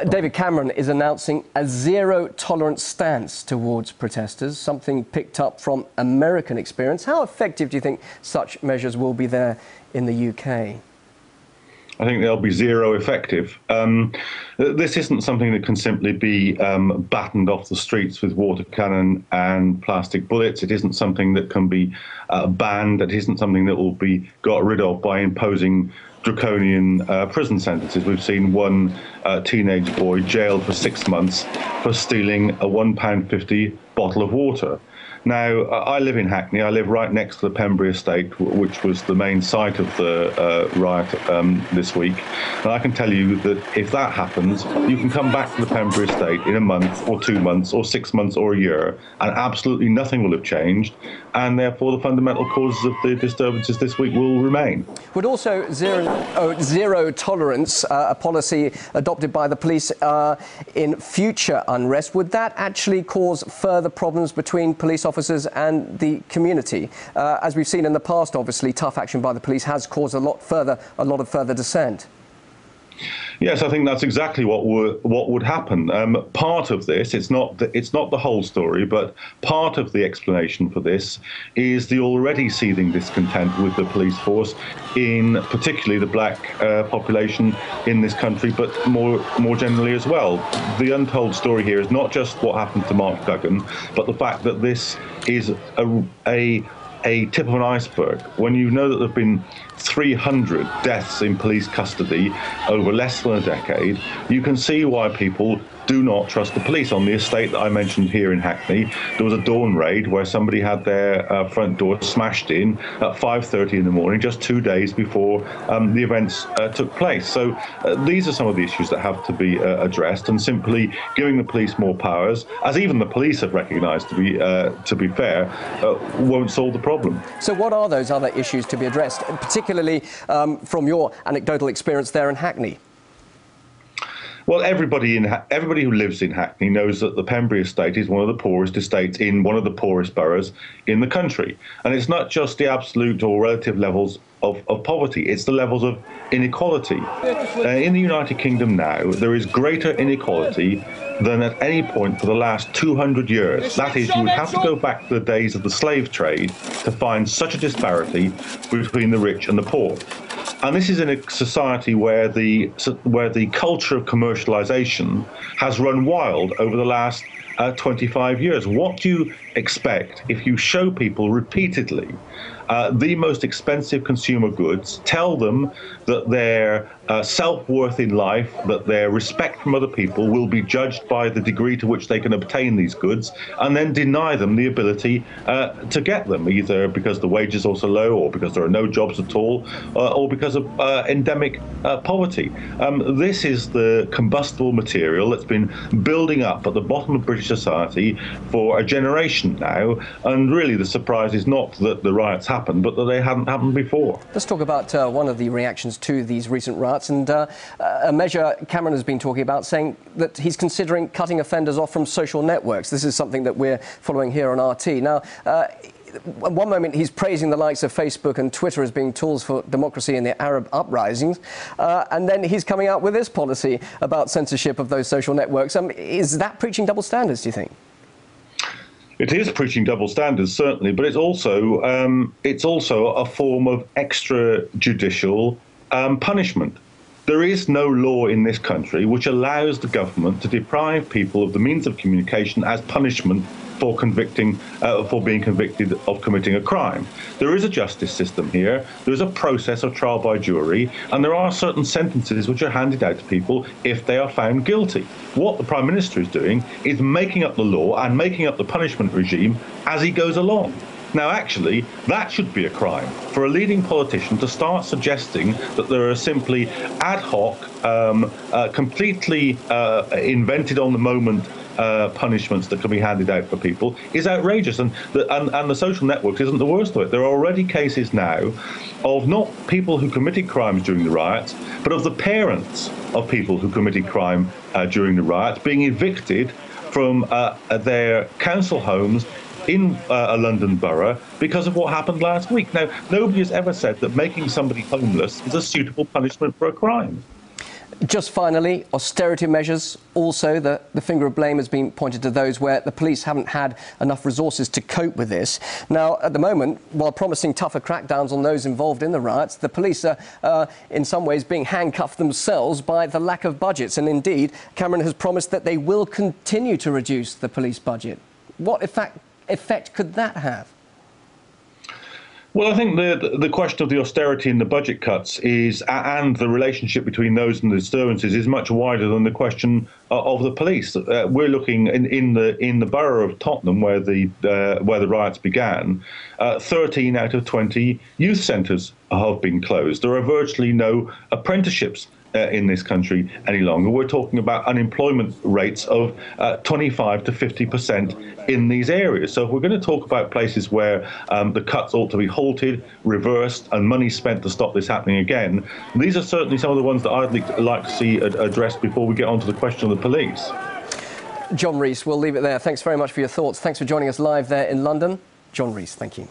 David Cameron is announcing a zero-tolerance stance towards protesters, something picked up from American experience. How effective do you think such measures will be there in the UK? I think they'll be zero effective. This isn't something that can simply be battened off the streets with water cannon and plastic bullets. It isn't something that can be banned. It isn't something that will be got rid of by imposing draconian prison sentences. We've seen one teenage boy jailed for 6 months for stealing a £1.50 bottle of water. Now, I live in Hackney. I live right next to the Pembury estate, which was the main site of the riot this week. And I can tell you that if that happens, you can come back to the Pembury estate in a month or 2 months or 6 months or a year, and absolutely nothing will have changed. And therefore, the fundamental causes of the disturbances this week will remain. Would also zero tolerance, a policy adopted by the police in future unrest, would that actually cause further problems between police officers and the community? As we've seen in the past, obviously, tough action by the police has caused a lot of further dissent. Yes, I think that's exactly what would happen. Part of this, it's not the whole story, but part of the explanation for this is the already seething discontent with the police force, in particularly the black population in this country, but more generally as well. The untold story here is not just what happened to Mark Duggan, but the fact that this is a tip of an iceberg. When you know that there have been 300 deaths in police custody over less than a decade, you can see why people do not trust the police. On the estate that I mentioned here in Hackney, there was a dawn raid where somebody had their front door smashed in at 5:30 in the morning, just 2 days before the events took place. So these are some of the issues that have to be addressed, and simply giving the police more powers, as even the police have recognised to be fair, won't solve the problem. So what are those other issues to be addressed, particularly from your anecdotal experience there in Hackney? Well, everybody who lives in Hackney knows that the Pembury estate is one of the poorest estates in one of the poorest boroughs in the country. And it's not just the absolute or relative levels of poverty, it's the levels of inequality. In the United Kingdom now, there is greater inequality than at any point for the last 200 years. That is, you would have to go back to the days of the slave trade to find such a disparity between the rich and the poor. And this is in a society where the culture of commercialisation has run wild over the last 25 years. What do you expect if you show people repeatedly the most expensive consumer goods, tell them that their self-worth in life, that their respect from other people will be judged by the degree to which they can obtain these goods, and then deny them the ability to get them, either because the wages are so low, or because there are no jobs at all, or because of endemic poverty. This is the combustible material that's been building up at the bottom of British society for a generation now, and really the surprise is not that the riots happened, but that they hadn't happened before. Let's talk about one of the reactions to these recent riots, and a measure Cameron has been talking about, saying that he's considering cutting offenders off from social networks. This is something that we're following here on RT. Now, at one moment he's praising the likes of Facebook and Twitter as being tools for democracy in the Arab uprisings, and then he's coming out with this policy about censorship of those social networks. Is that preaching double standards, do you think? It is preaching double standards, certainly, but it's also a form of extrajudicial punishment. There is no law in this country which allows the government to deprive people of the means of communication as punishment for being convicted of committing a crime. There is a justice system here. There is a process of trial by jury, and there are certain sentences which are handed out to people if they are found guilty. What the Prime Minister is doing is making up the law and making up the punishment regime as he goes along. Now, actually, that should be a crime for a leading politician to start suggesting that there are simply ad hoc, completely invented on the moment punishments that can be handed out for people is outrageous, and the social networks isn't the worst of it. There are already cases now of not people who committed crimes during the riots, but of the parents of people who committed crime during the riots being evicted from their council homes in a London borough because of what happened last week. Now, nobody has ever said that making somebody homeless is a suitable punishment for a crime. Just finally, austerity measures. Also, the finger of blame has been pointed to those where the police haven't had enough resources to cope with this. Now, at the moment, while promising tougher crackdowns on those involved in the riots, the police are in some ways being handcuffed themselves by the lack of budgets. And indeed, Cameron has promised that they will continue to reduce the police budget. What effect could that have? Well, I think the question of the austerity and the budget cuts is, and the relationship between those and the disturbances is much wider than the question of the police. We're looking in the borough of Tottenham, where the riots began. 13 out of 20 youth centres have been closed. There are virtually no apprenticeships in this country any longer. We're talking about unemployment rates of 25 to 50% in these areas. So if we're going to talk about places where the cuts ought to be halted, reversed, and money spent to stop this happening again, these are certainly some of the ones that I'd like to see addressed before we get on to the question of the police. John Rees, we'll leave it there. Thanks very much for your thoughts. Thanks for joining us live there in London. John Rees, thank you.